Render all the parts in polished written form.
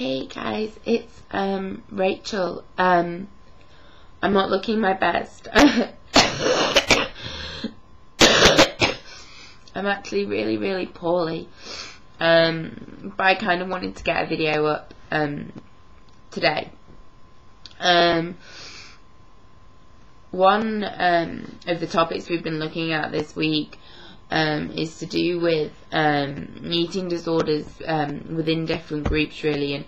Hey guys, it's Rachel. I'm not looking my best. I'm actually really poorly. But I kind of wanted to get a video up today. One of the topics we've been looking at this week is to do with eating disorders within different groups, really, and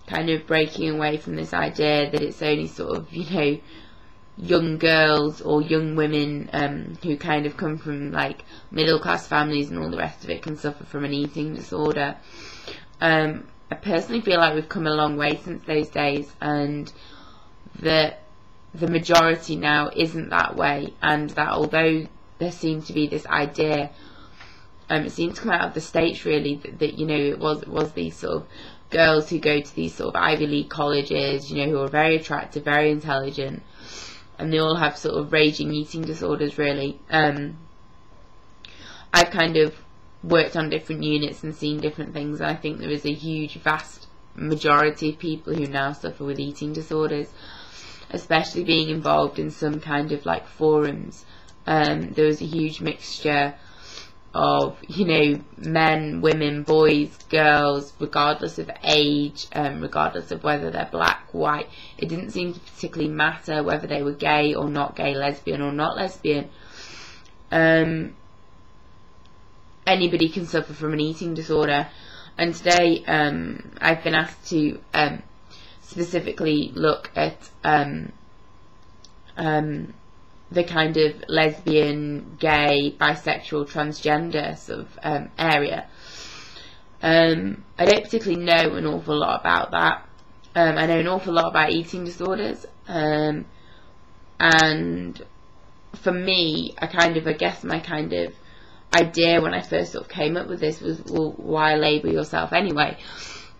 kind of breaking away from this idea that it's only sort of, young girls or young women who kind of come from like middle class families and all the rest of it can suffer from an eating disorder. I personally feel like we've come a long way since those days, and that the majority now isn't that way, and that although there seems to be this idea, it seems to come out of the States really, that it was these sort of girls who go to these sort of Ivy League colleges, who are very attractive, very intelligent, and they all have sort of raging eating disorders, really. I've kind of worked on different units and seen different things, and I think there is a huge, vast majority of people who now suffer with eating disorders, especially being involved in some kind of like forums. There was a huge mixture of, men, women, boys, girls, regardless of age, regardless of whether they're black, white. It didn't seem to particularly matter whether they were gay or not gay, lesbian or not lesbian. Anybody can suffer from an eating disorder. And today I've been asked to specifically look at the kind of lesbian, gay, bisexual, transgender sort of area. I don't particularly know an awful lot about that. I know an awful lot about eating disorders, and for me, I guess my kind of idea when I first sort of came up with this was, well, why label yourself anyway?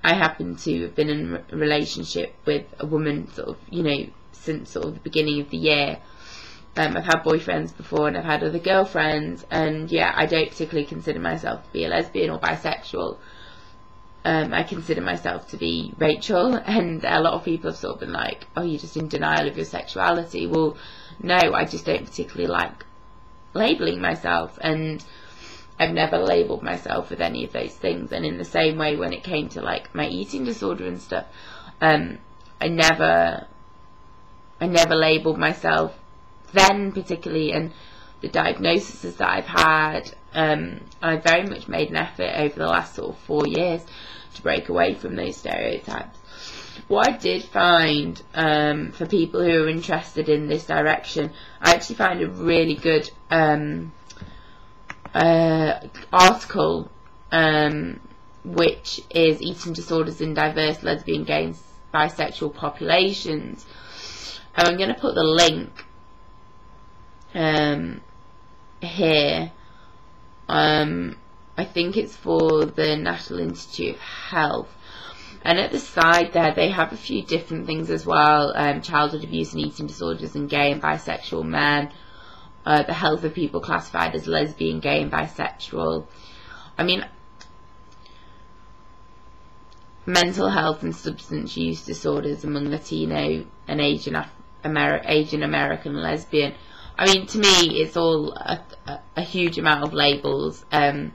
I happen to have been in a relationship with a woman sort of, since sort of the beginning of the year. I've had boyfriends before and I've had other girlfriends, and yeah, I don't particularly consider myself to be a lesbian or bisexual. I consider myself to be Rachel, and a lot of people have sort of been like, oh, you're just in denial of your sexuality. Well, no, I just don't particularly like labelling myself, and I've never labelled myself with any of those things. And in the same way, when it came to like my eating disorder and stuff, I never labelled myself then particularly, and the diagnoses that I've had, I very much made an effort over the last sort of 4 years to break away from those stereotypes. What I did find, for people who are interested in this direction, I actually found a really good article, which is Eating Disorders in Diverse Lesbian, Gay and Bisexual Populations. And I'm going to put the link here. I think it's for the National Institute of Health, and at the side there they have a few different things as well: childhood abuse and eating disorders in gay and bisexual men, the health of people classified as lesbian, gay and bisexual. I mean, mental health and substance use disorders among Latino and Asian American lesbian. I mean, to me, it's all a huge amount of labels, and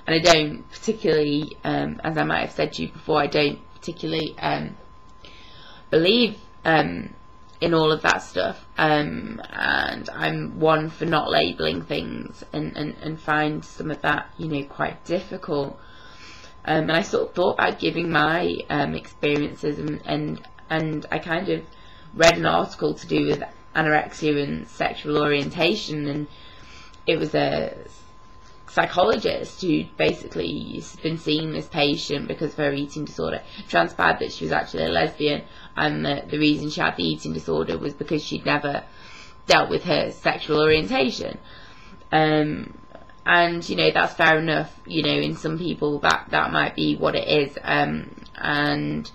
I don't particularly, as I might have said to you before, I don't particularly believe in all of that stuff, and I'm one for not labelling things, and find some of that, quite difficult. And I sort of thought about giving my experiences, and I kind of read an article to do with anorexia and sexual orientation, and it was a psychologist who basically has been seeing this patient because of her eating disorder. It transpired that she was actually a lesbian, and the reason she had the eating disorder was because she'd never dealt with her sexual orientation. And that's fair enough. In some people that might be what it is, and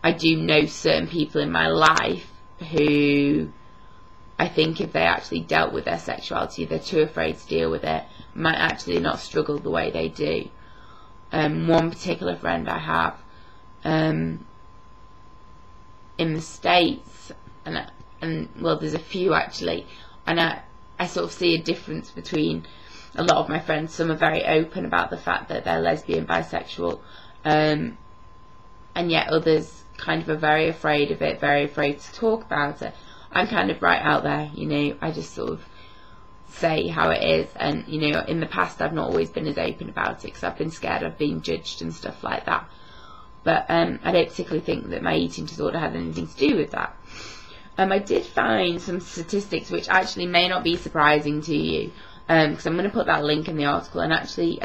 I do know certain people in my life who, I think if they actually dealt with their sexuality, they're too afraid to deal with it, might actually not struggle the way they do. One particular friend I have in the States, and well, there's a few actually, and I sort of see a difference between a lot of my friends. Some are very open about the fact that they're lesbian, bisexual, and yet others kind of are very afraid of it, very afraid to talk about it. I'm kind of right out there, you know. I just sort of say how it is, and you know, in the past I've not always been as open about it because I've been scared of being judged and stuff like that. But I don't particularly think that my eating disorder had anything to do with that. I did find some statistics which actually may not be surprising to you, because I'm going to put that link in the article, and actually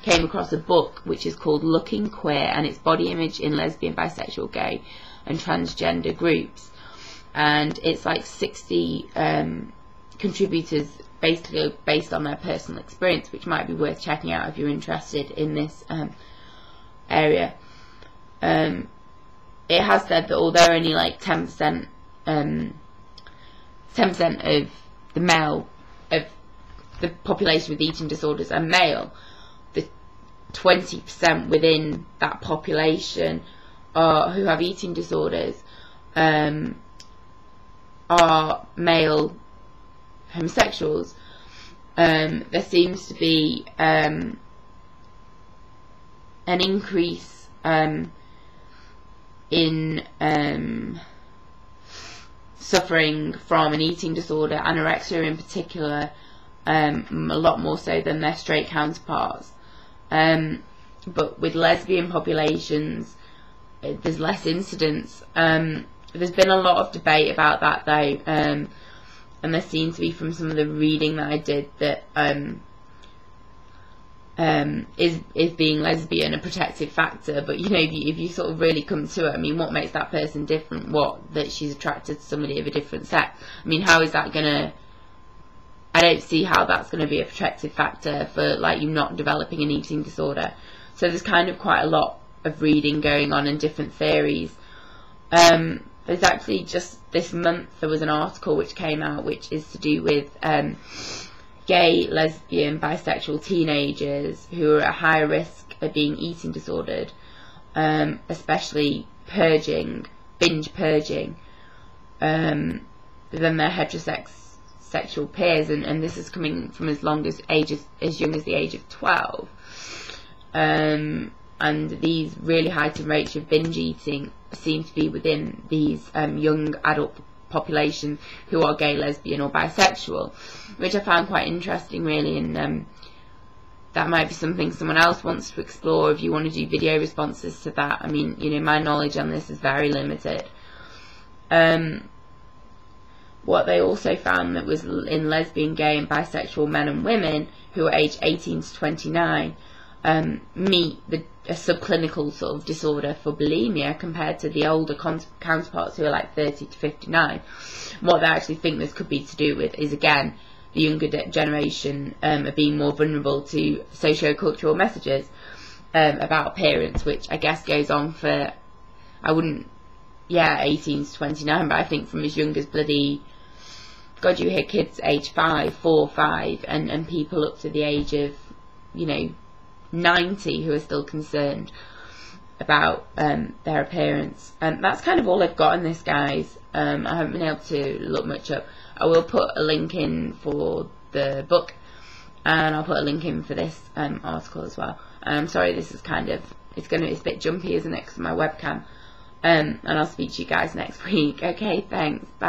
came across a book which is called Looking Queer, and it's body image in lesbian, bisexual, gay and transgender groups, and it's like 60 contributors basically based on their personal experience, which might be worth checking out if you're interested in this area. It has said that although only like 10% of the male of the population with eating disorders are male, the 20% within that population who have eating disorders are male homosexuals. There seems to be an increase in suffering from an eating disorder, anorexia in particular, a lot more so than their straight counterparts. But with lesbian populations, there's less incidence. There's been a lot of debate about that though, and there seems to be, from some of the reading that I did, that is being lesbian a protective factor? But you know, if you sort of really come to it, I mean, what makes that person different? What, that she's attracted to somebody of a different sex? I mean, how is that gonna, I don't see how that's going to be a protective factor for like you not developing an eating disorder. So there's kind of quite a lot of reading going on and different theories. There's actually just this month there was an article which came out which is to do with gay, lesbian, bisexual teenagers who are at higher risk of being eating disordered, especially binge purging, than their heterosexual peers, and this is coming from as young as the age of 12. And these really heightened rates of binge eating seem to be within these young adult population who are gay, lesbian or bisexual, which I found quite interesting really, and that might be something someone else wants to explore if you want to do video responses to that. I mean, you know, my knowledge on this is very limited. What they also found that was in lesbian, gay and bisexual men and women who are aged 18 to 29 meet a subclinical sort of disorder for bulimia compared to the older counterparts who are like 30 to 59. What they actually think this could be to do with is, again, the younger generation are being more vulnerable to socio-cultural messages about appearance, which I guess goes on for, 18 to 29, but I think from as young as bloody, God, you hear kids age 4, 5, and people up to the age of, 90 who are still concerned about their appearance. And that's kind of all I've got on this, guys. I haven't been able to look much up. I will put a link in for the book, and I'll put a link in for this article as well. I'm sorry, this is kind of, it's a bit jumpy, isn't it, because of my webcam. And I'll speak to you guys next week. Okay, thanks, bye.